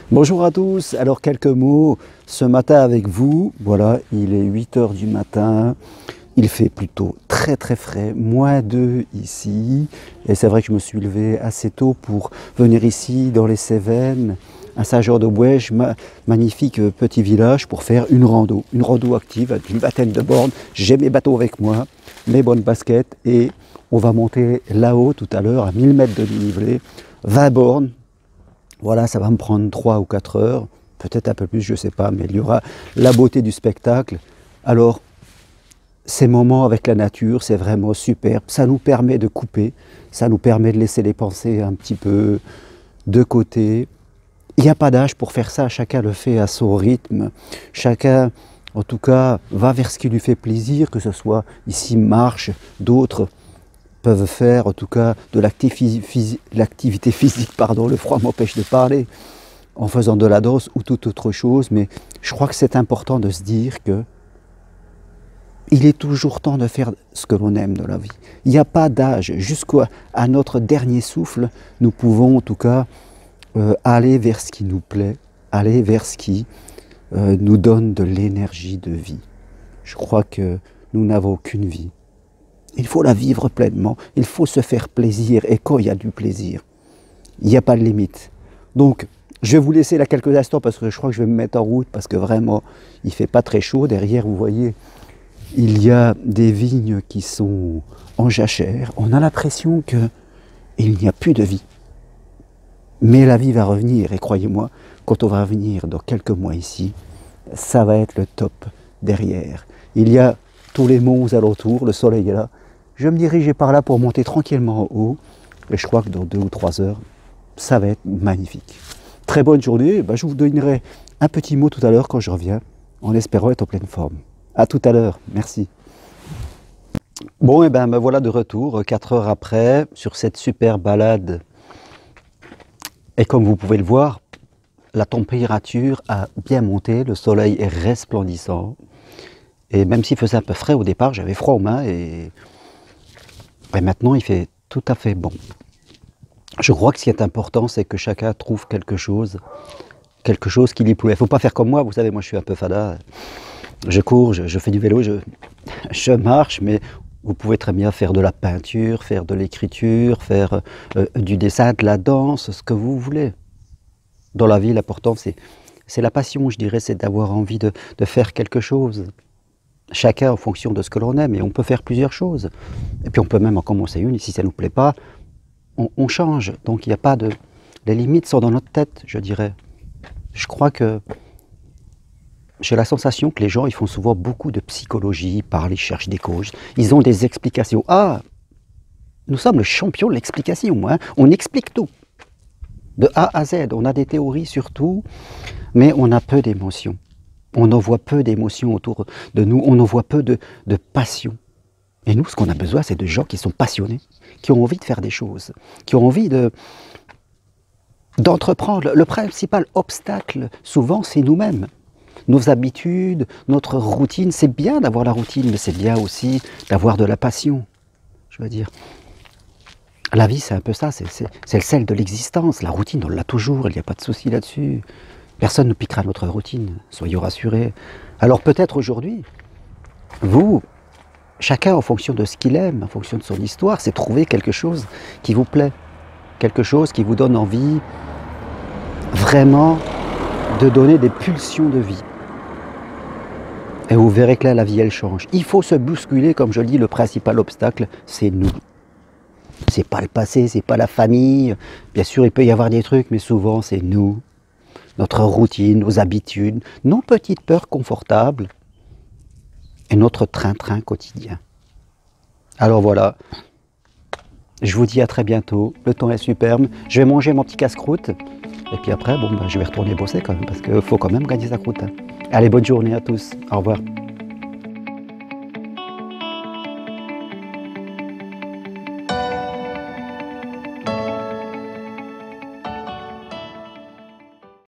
Bonjour à tous, alors quelques mots ce matin avec vous. Voilà, il est 8 heures du matin, il fait plutôt très frais, -2 ici. Et c'est vrai que je me suis levé assez tôt pour venir ici dans les Cévennes, à Saint-Jean-de-Bouège, magnifique petit village, pour faire une rando active d'une vingtaine de bornes. J'ai mes bateaux avec moi, mes bonnes baskets et on va monter là-haut tout à l'heure à 1000 mètres de dénivelé, 20 bornes. Voilà, ça va me prendre 3 ou 4 heures, peut-être un peu plus, je ne sais pas, mais il y aura la beauté du spectacle. Alors, ces moments avec la nature, c'est vraiment superbe. Ça nous permet de couper, ça nous permet de laisser les pensées un petit peu de côté. Il n'y a pas d'âge pour faire ça, chacun le fait à son rythme. Chacun, en tout cas, va vers ce qui lui fait plaisir, que ce soit ici marche, d'autres peuvent faire en tout cas de l'activité physique, pardon, le froid m'empêche de parler, en faisant de la danse ou toute autre chose, mais je crois que c'est important de se dire que il est toujours temps de faire ce que l'on aime dans la vie. Il n'y a pas d'âge, jusqu'à notre dernier souffle, nous pouvons en tout cas aller vers ce qui nous plaît, aller vers ce qui nous donne de l'énergie de vie. Je crois que nous n'avons qu'une vie. Il faut la vivre pleinement, il faut se faire plaisir, et quand il y a du plaisir, il n'y a pas de limite. Donc, je vais vous laisser là quelques instants parce que je crois que je vais me mettre en route parce que vraiment, il ne fait pas très chaud. Derrière, vous voyez, il y a des vignes qui sont en jachère. On a l'impression qu'il n'y a plus de vie. Mais la vie va revenir, et croyez-moi, quand on va revenir dans quelques mois ici, ça va être le top derrière. Il y a tous les monts aux alentours, le soleil est là. Je me dirigeais par là pour monter tranquillement en haut. Et je crois que dans 2 ou 3 heures, ça va être magnifique. Très bonne journée. Je vous donnerai un petit mot tout à l'heure quand je reviens, en espérant être en pleine forme. À tout à l'heure. Merci. Bon, et me voilà de retour, 4 heures après, sur cette super balade. Et comme vous pouvez le voir, la température a bien monté, le soleil est resplendissant. Et même s'il faisait un peu frais au départ, j'avais froid aux mains et maintenant il fait tout à fait bon. Je crois que ce qui est important, c'est que chacun trouve quelque chose qui lui plaît. Il ne faut pas faire comme moi, vous savez, moi je suis un peu fada. Je cours, je fais du vélo, je marche, mais vous pouvez très bien faire de la peinture, faire de l'écriture, faire du dessin, de la danse, ce que vous voulez. Dans la vie, l'important c'est la passion, je dirais, c'est d'avoir envie de faire quelque chose. Chacun en fonction de ce que l'on aime, et on peut faire plusieurs choses. Et puis on peut même en commencer une, et si ça ne nous plaît pas, on change. Donc il n'y a pas de... Les limites sont dans notre tête, je dirais. Je crois que j'ai la sensation que les gens, ils font souvent beaucoup de psychologie, ils parlent, ils cherchent des causes, ils ont des explications. Ah, nous sommes le champion de l'explication, hein. On explique tout. De A à Z, on a des théories sur tout, mais on a peu d'émotions. On en voit peu d'émotions autour de nous, on en voit peu de passion. Et nous, ce qu'on a besoin, c'est de gens qui sont passionnés, qui ont envie de faire des choses, qui ont envie d'entreprendre. Le principal obstacle, souvent, c'est nous-mêmes. Nos habitudes, notre routine, c'est bien d'avoir la routine, mais c'est bien aussi d'avoir de la passion. Je veux dire, la vie, c'est un peu ça, c'est le sel de l'existence. La routine, on l'a toujours, il n'y a pas de souci là-dessus. Personne ne piquera notre routine, soyez rassurés. Alors peut-être aujourd'hui, vous, chacun en fonction de ce qu'il aime, en fonction de son histoire, c'est trouver quelque chose qui vous plaît, quelque chose qui vous donne envie vraiment de donner des pulsions de vie. Et vous verrez que là, la vie, elle change. Il faut se bousculer, comme je le dis, le principal obstacle, c'est nous. C'est pas le passé, c'est pas la famille. Bien sûr, il peut y avoir des trucs, mais souvent, c'est nous. Notre routine, nos habitudes, nos petites peurs confortables et notre train-train quotidien. Alors voilà, je vous dis à très bientôt, le temps est superbe, je vais manger mon petit casse-croûte et puis après, je vais retourner bosser quand même parce qu'il faut quand même gagner sa croûte. Allez, bonne journée à tous, au revoir.